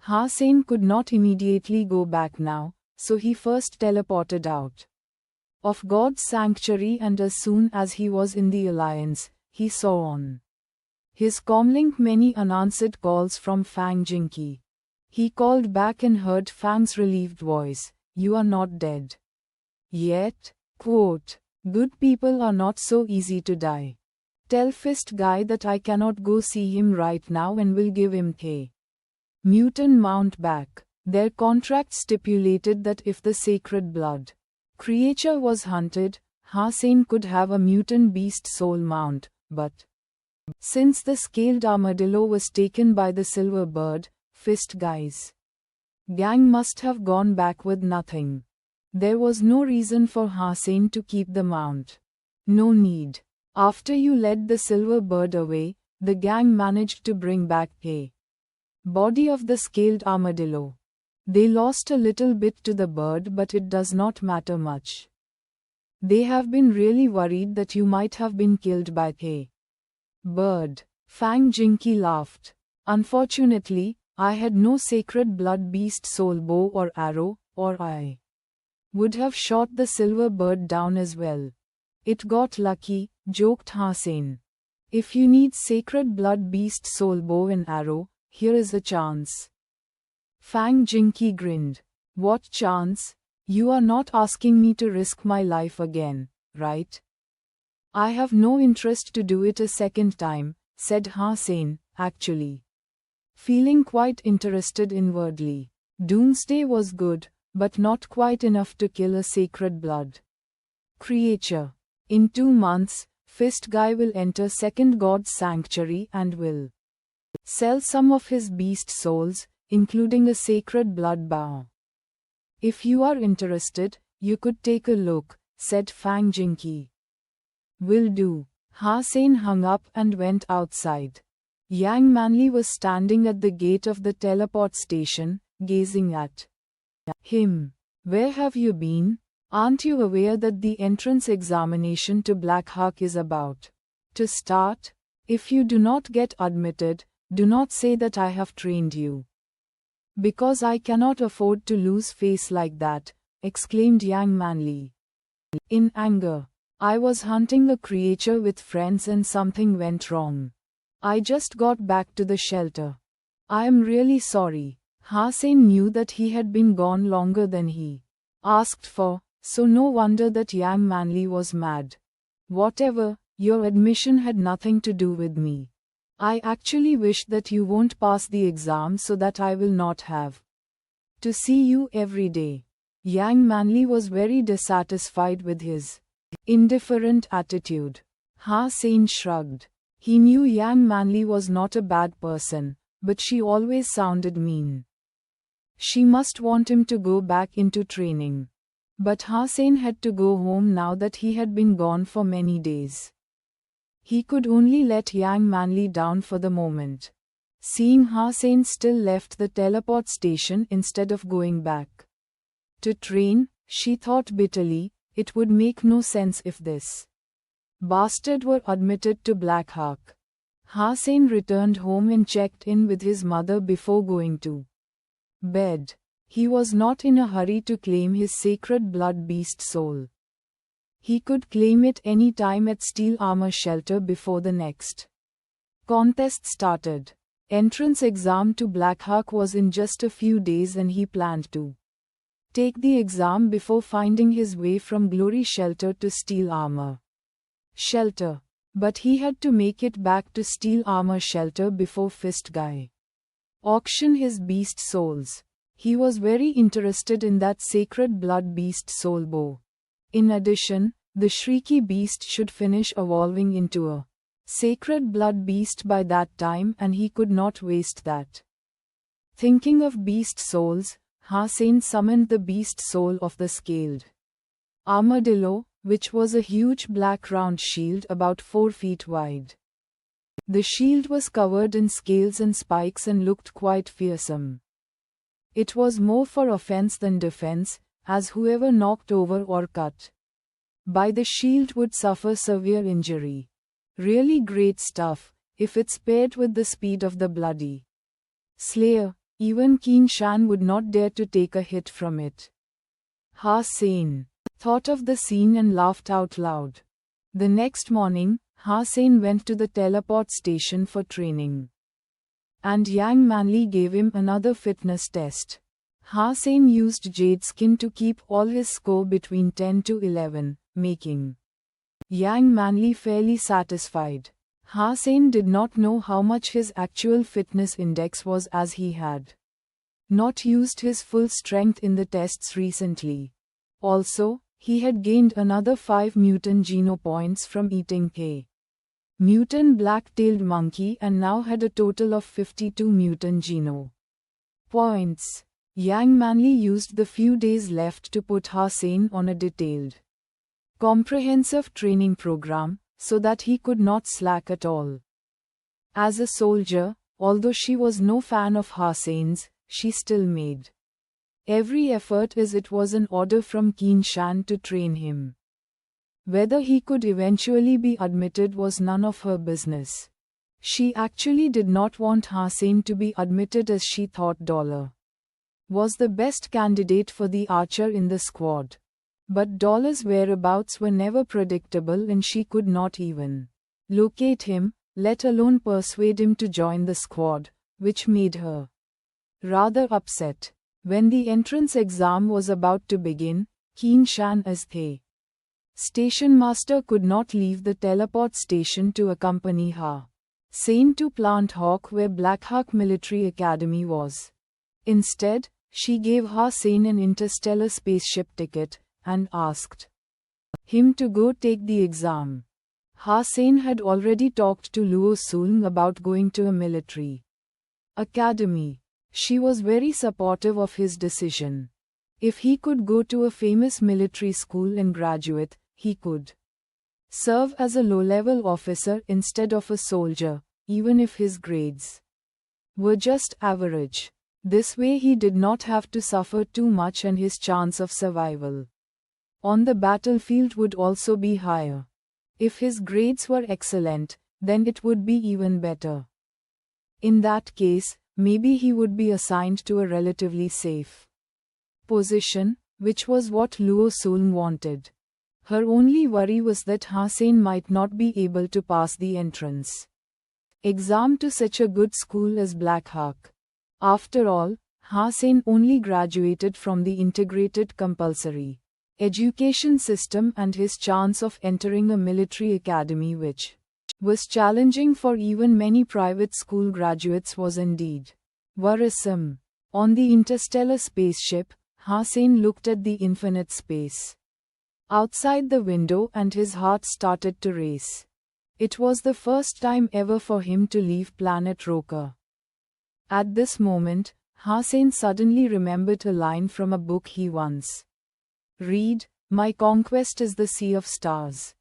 Hasain could not immediately go back now, so he first teleported out of God's sanctuary, and as soon as he was in the alliance, he saw on his comlink many unanswered calls from Fang Jinky. He called back and heard Fang's relieved voice, "You are not dead yet." Quote, "Good people are not so easy to die. Tell Fist Guy that I cannot go see him right now and will give him the mutant mount back." Their contract stipulated that if the sacred blood creature was hunted, Hasain could have a mutant beast soul mount, but since the scaled armadillo was taken by the silver bird, Fist Guy's gang must have gone back with nothing. There was no reason for Hasain to keep the mount. No need. After you led the silver bird away, the gang managed to bring back the body of the scaled armadillo. They lost a little bit to the bird, but it does not matter much. They have been really worried that you might have been killed by the bird. Fang Jinky laughed. Unfortunately, I had no sacred blood beast soul bow or arrow, or I would have shot the silver bird down as well. It got lucky, joked Hasain. If you need sacred blood beast soul bow and arrow, here is a chance. Fang Jinky grinned. What chance? You are not asking me to risk my life again, right? I have no interest to do it a second time, said Hasain, actually feeling quite interested inwardly. Doomsday was good, but not quite enough to kill a sacred blood creature. In 2 months, Fist Guy will enter Second God's Sanctuary and will sell some of his beast souls, including a sacred blood bow. If you are interested, you could take a look, said Fang Jinky. Will do. Hasain hung up and went outside. Yang Manly was standing at the gate of the teleport station, gazing at him. Where have you been? Aren't you aware that the entrance examination to Black Hawk is about to start? If you do not get admitted, do not say that I have trained you. Because I cannot afford to lose face like that, exclaimed Yang Manly in anger. I was hunting a creature with friends and something went wrong. I just got back to the shelter. I am really sorry. Hasain knew that he had been gone longer than he asked for, so no wonder that Yang Manly was mad. Whatever, your admission had nothing to do with me. I actually wish that you won't pass the exam so that I will not have to see you every day. Yang Manly was very dissatisfied with his indifferent attitude. Hasain shrugged. He knew Yang Manly was not a bad person, but she always sounded mean. She must want him to go back into training. But Hasain had to go home now that he had been gone for many days. He could only let Yang Manly down for the moment. Seeing Hasain still left the teleport station instead of going back to train, she thought bitterly, it would make no sense if this bastard were admitted to Black Hawk. Hasain returned home and checked in with his mother before going to bed. He was not in a hurry to claim his sacred blood beast soul. He could claim it any time at Steel Armor Shelter before the next contest started. Entrance exam to Black Hawk was in just a few days and he planned to take the exam before finding his way from Glory Shelter to Steel Armor Shelter. But he had to make it back to Steel Armor Shelter before Fist Guy auction his beast souls. He was very interested in that sacred blood beast soul bow. In addition, the shrieky beast should finish evolving into a sacred blood beast by that time and he could not waste that. Thinking of beast souls, Hasain summoned the beast soul of the scaled armadillo, which was a huge black round shield about 4 feet wide. The shield was covered in scales and spikes and looked quite fearsome. It was more for offense than defense, as whoever knocked over or cut by the shield would suffer severe injury. Really great stuff, if it's paired with the speed of the bloody Slayer. Even Keen Shan would not dare to take a hit from it. Ha Sein thought of the scene and laughed out loud. The next morning, Ha Sein went to the teleport station for training. And Yang Manly gave him another fitness test. Ha Sein used Jade Skin to keep all his score between 10 to 11, making Yang Manly fairly satisfied. Ha Sein did not know how much his actual fitness index was, as he had not used his full strength in the tests recently. Also, he had gained another 5 mutant geno points from eating a mutant black-tailed monkey and now had a total of 52 mutant geno points. Yang Manly used the few days left to put Ha Sein on a detailed, comprehensive training program, so that he could not slack at all. As a soldier, although she was no fan of Ha Sein's, she still made every effort as it was an order from Keen Shan to train him. Whether he could eventually be admitted was none of her business. She actually did not want Ha Sein to be admitted, as she thought Dollar was the best candidate for the archer in the squad. But Dollar's whereabouts were never predictable and she could not even locate him, let alone persuade him to join the squad, which made her rather upset. When the entrance exam was about to begin, Keen Shan, as the station master, could not leave the teleport station to accompany Ha Sein to Plant Hawk, where Black Hawk Military Academy was. Instead, she gave Ha Sein an interstellar spaceship ticket and asked him to go take the exam. Ha Sein had already talked to Luo Sulng about going to a military academy. She was very supportive of his decision. If he could go to a famous military school and graduate, he could serve as a low-level officer instead of a soldier, even if his grades were just average. This way he did not have to suffer too much and his chance of survival on the battlefield would also be higher. If his grades were excellent, then it would be even better. In that case, maybe he would be assigned to a relatively safe position, which was what Luo Sulng wanted. Her only worry was that Ha Sein might not be able to pass the entrance exam to such a good school as Black Hawk. After all, Ha Sein only graduated from the integrated compulsory education system, and his chance of entering a military academy, which was challenging for even many private school graduates, was indeed worrisome. On the interstellar spaceship, Ha Sein looked at the infinite space outside the window and his heart started to race. It was the first time ever for him to leave planet Roker. At this moment, Ha Sein suddenly remembered a line from a book he once read: "My conquest is the sea of stars."